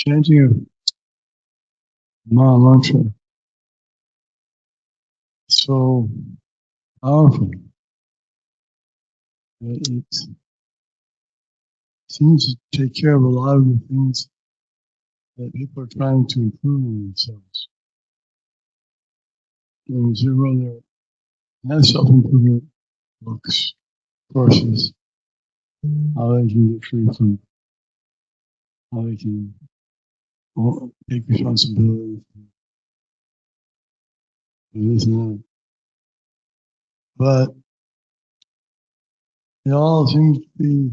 chanting of Maha Mantra is so powerful that it seems to take care of a lot of the things that people are trying to improve in themselves. And as everyone there has self-improvement books, courses, how they can get free from, how they can take responsibility for this and that. But it all seems to be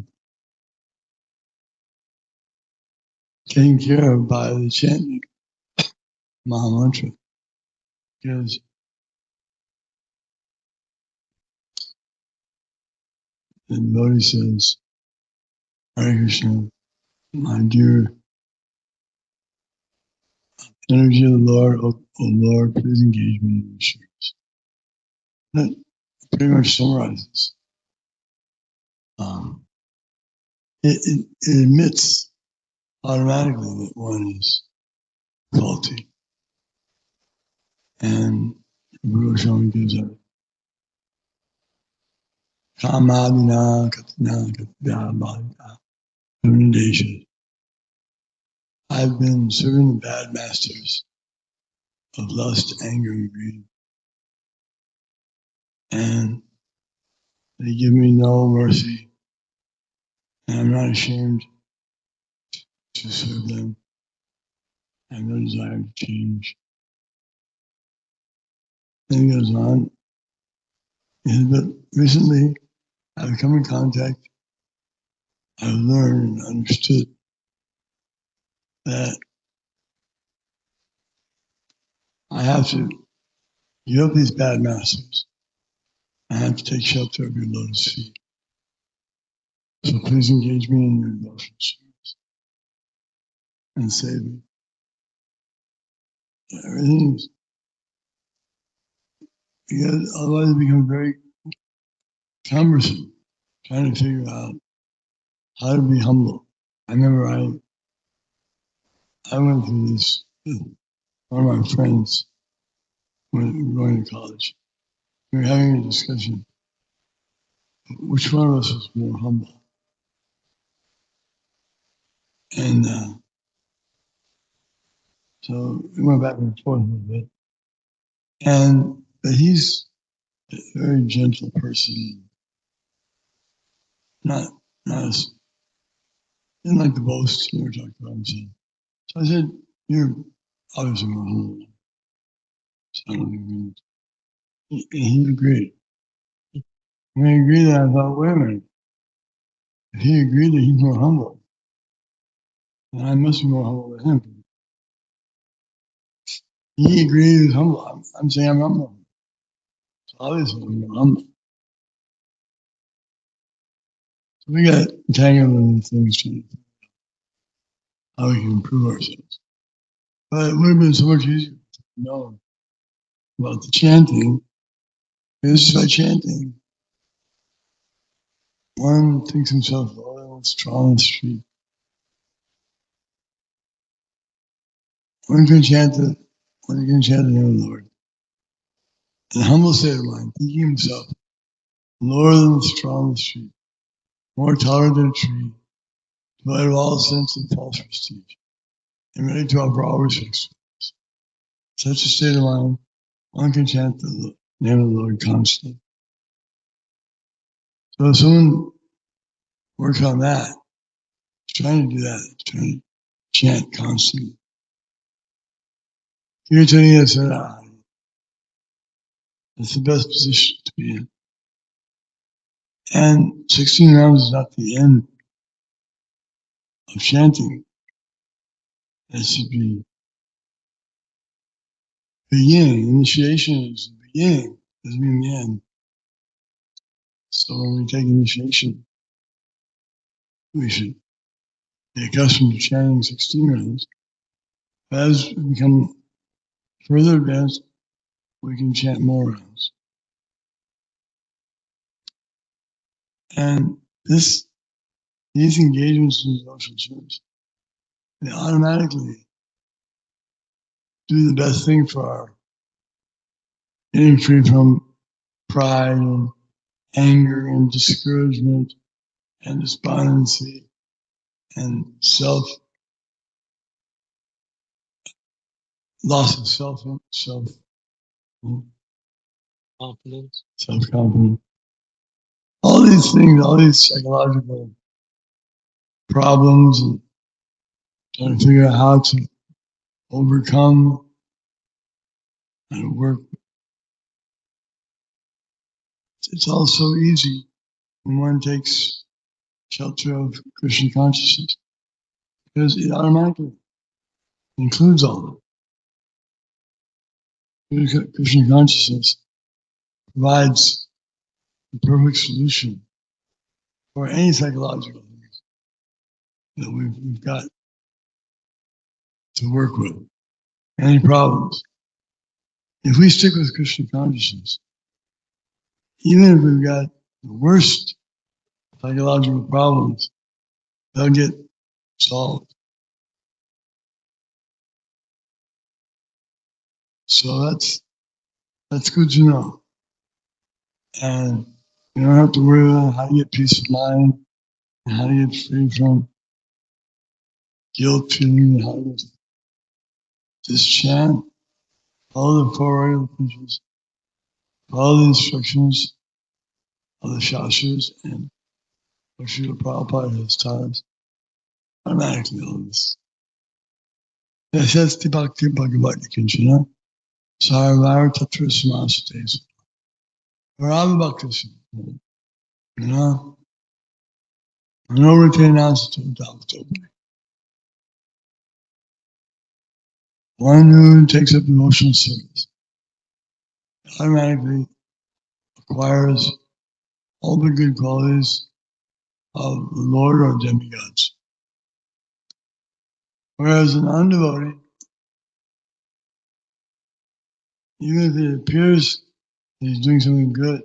taken care of by the chanting Maha Mantra. Because the devotee says, Hare Krishna, my dear energy of the Lord, O Lord, please engage me in your service. That pretty much summarizes. It admits automatically that one is faulty. And Guru Goswami gives a Kamadina Katina Katya Bhavita recommendation. I've been serving the bad masters of lust, anger, and greed. And they give me no mercy. And I'm not ashamed to serve them. I have no desire to change. Then he goes on. But recently, I've come in contact, I've learned and understood that I have to give up these bad masters. I have to take shelter of your lotus feet. So please engage me in your devotional service and save me. Everything's, because otherwise it becomes very cumbersome trying to figure out how to be humble. I remember I went through this with one of my friends when we were going to college. We were having a discussion. Which one of us was more humble? And so we went back and forth a little bit. But he's a very gentle person. Not as, didn't like to boast, never talked about himself. So I said, you're obviously more humble. So I don't agree. And he agreed. When he agreed, that I thought, wait a minute. If he agreed that he's more humble, then I must be more humble than him. He agreed he was humble. I'm saying I'm humble. So obviously I'm more humble. So we got tangled in these things trying to figure out how we can improve ourselves. But it would have been so much easier to know about the chanting. Because by chanting, one thinks himself loyal and strong and street. One can chant the name of the Lord. In a humble state of mind, thinking himself lower than the strong and street, more tolerant than a tree, devoid of all sense and false prestige, and ready to offer all respects. Such a state of mind, one can chant the name of the Lord constantly. So if someone works on that, trying to do that, trying to chant constantly. Kirtaniya Sarah, that's the best position to be in. And 16 rounds is not the end of chanting. It should be beginning. Initiation is the beginning, doesn't mean the end. So when we take initiation, we should be accustomed to chanting 16 rounds. As we become further advanced, we can chant more rounds. And these engagements in devotional service they automatically do the best thing for our getting free from pride and anger and discouragement and despondency and loss of self-confidence. All these things, all these psychological problems, and trying to figure out how to overcome and work. It's all so easy when one takes shelter of Krishna consciousness, because it automatically includes all of it. Krishna consciousness provides the perfect solution for any psychological things that we've got to work with, any problems. If we stick with Krishna consciousness, even if we've got the worst psychological problems, they'll get solved. So that's good to know. And you don't have to worry about how to get peace of mind and how to get free from guilt feeling and how to just chant, follow the four royal principles, follow the instructions of the Shastras and what Srila Prabhupada has taught us. Automatically all this. Yasasti Bhakti Bhagavad Kinchana Sarvar Tatra Samasates. Varava Bhakti. You know? No retain answer to doubt. One who takes up emotional service automatically acquires all the good qualities of the Lord or demigods. Whereas an undevotee, even if it appears that he's doing something good,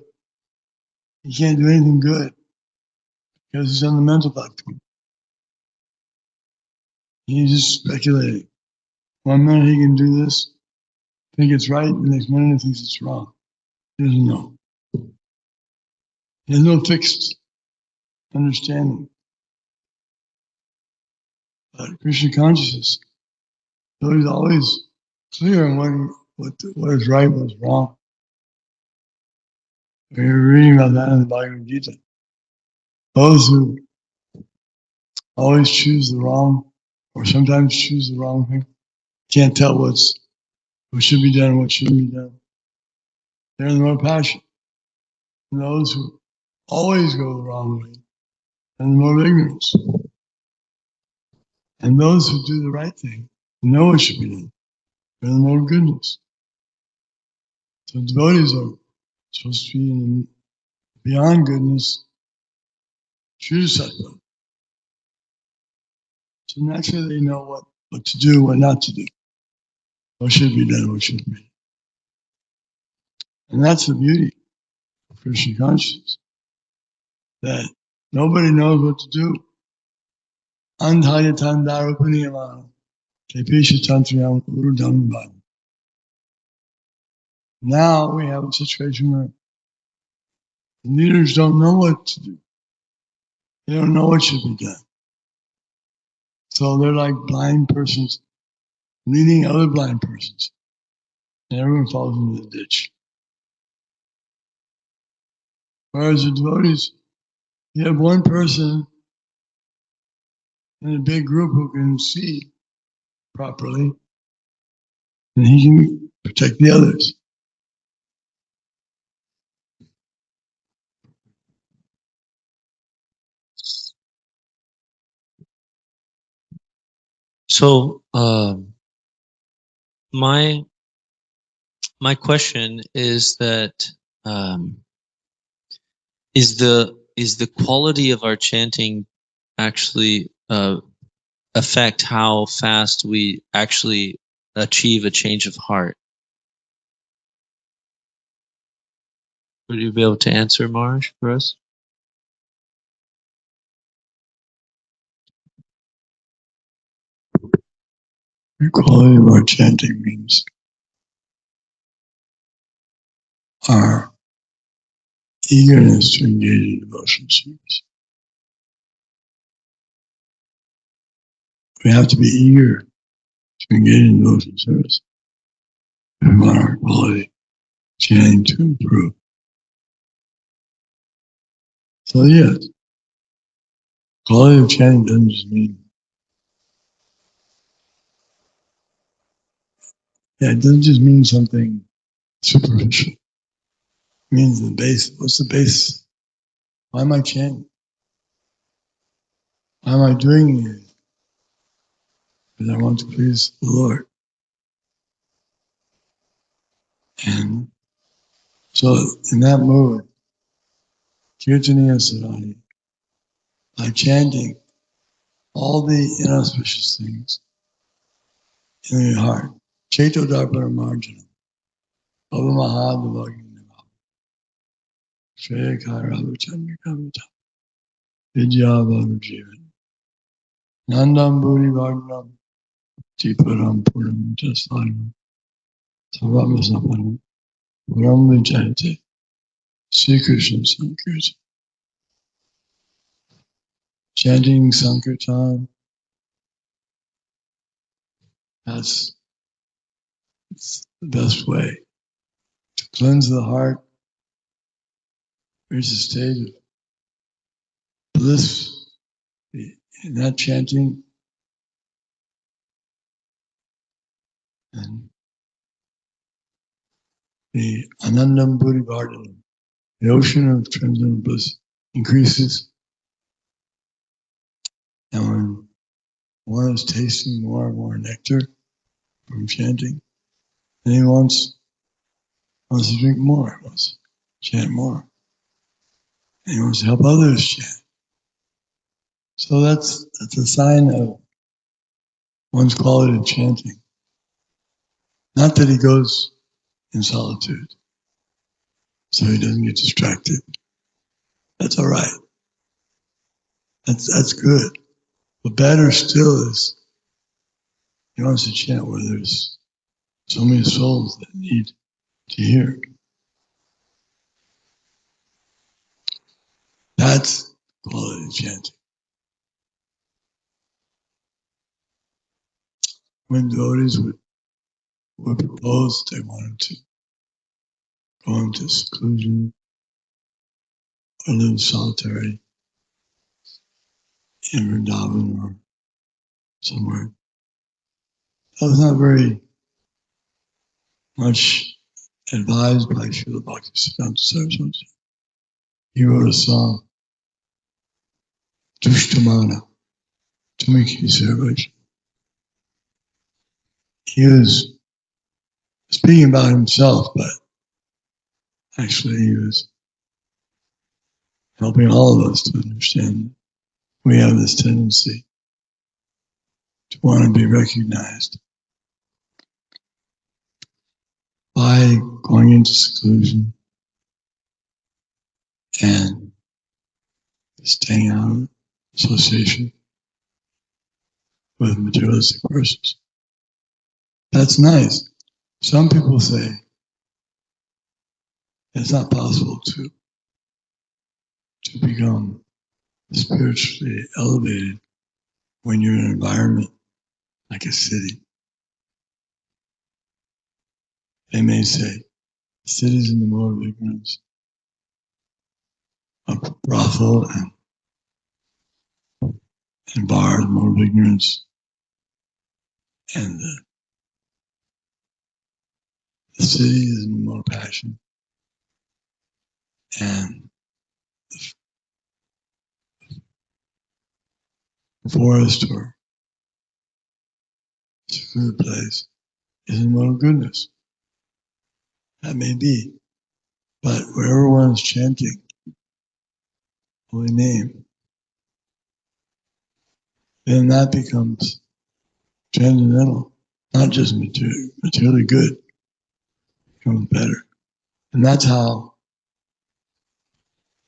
he can't do anything good because he's on the mental platform. He's just speculating. One minute he can do this, think it's right, the next minute he thinks it's wrong. He doesn't know. He has no fixed understanding. But Krishna consciousness, so he's always clear on what is right, what's wrong. We were reading about that in the Bhagavad Gita. Those who always choose the wrong, or sometimes choose the wrong thing, can't tell what should be done and what shouldn't be done. They're in the more passion. And those who always go the wrong way, and the more ignorance. And those who do the right thing, know what should be done, they're in the more goodness. So devotees are supposed to be in beyond goodness, true sattva. So naturally they know what to do, what not to do, what should be done, what shouldn't be. And that's the beauty of Krishna consciousness, that nobody knows what to do. Andhayatandarupaniyamana, kepisha tantriyam urudambhava. Now we have a situation where the leaders don't know what to do. They don't know what should be done. So they're like blind persons leading other blind persons. And everyone falls into the ditch. Whereas the devotees, you have one person in a big group who can see properly, and he can protect the others. So my question is that is the quality of our chanting actually affect how fast we actually achieve a change of heart? Would you be able to answer, Maharaj, for us? The quality of our chanting means our eagerness to engage in devotional service. We have to be eager to engage in devotional service if we want our quality of chanting to improve. So yes, quality of chanting doesn't just mean, it doesn't just mean something superficial. It means the base. What's the base? Why am I chanting? Why am I doing it? Because I want to please the Lord. And so in that mode, Kirtaniya Sarani, by chanting all the inauspicious things in your heart, Cheto Darpana Marjana, Bhava Mahadavagyanava, Shreya Kairava Chandrakavita, Vidyavaru Jivan, Nandam Bhuri Varnam, Tiparam Puram Jasaram, Savamasapanam, Puram Vijayate, Sri Krishna Sankirtan. Chanting Sankirtan, that's the best way to cleanse the heart, reach a state of bliss in that chanting, and the Anandam Buddhi Vardhanam, the ocean of transcendental bliss, increases. And when one is tasting more and more nectar from chanting, then he wants to drink more, wants to chant more. And he wants to help others chant. So that's a sign of one's quality of chanting. Not that he goes in solitude, so he doesn't get distracted. That's all right. That's good. But better still is he wants to chant where there's so many souls that need to hear. That's quality of chanting. When devotees would propose they wanted to go into seclusion or live solitary in Vrindavan or somewhere, that was not very much advised by Srila Bhaktisiddhanta Saraswati. He wrote a song, Dushtamana, Tumiki Sarvaj. He was speaking about himself, but actually he was helping all of us to understand we have this tendency to want to be recognized by going into seclusion and staying out of association with materialistic persons. That's nice. Some people say it's not possible to become spiritually elevated when you're in an environment like a city. They may say, cities in the mode of ignorance, a brothel and bar, the mode of ignorance, and the city is in the mode of passion, and the forest or secluded place is in the mode of goodness. That may be, but wherever one's chanting holy name, then that becomes transcendental, not just materially good, becomes better. And that's how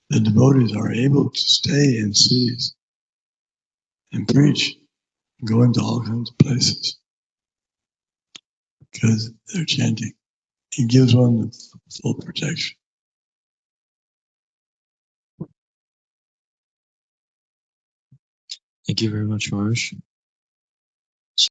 the devotees are able to stay in cities and preach and go into all kinds of places. because they're chanting. It gives one the full protection. Thank you very much, Maharaj.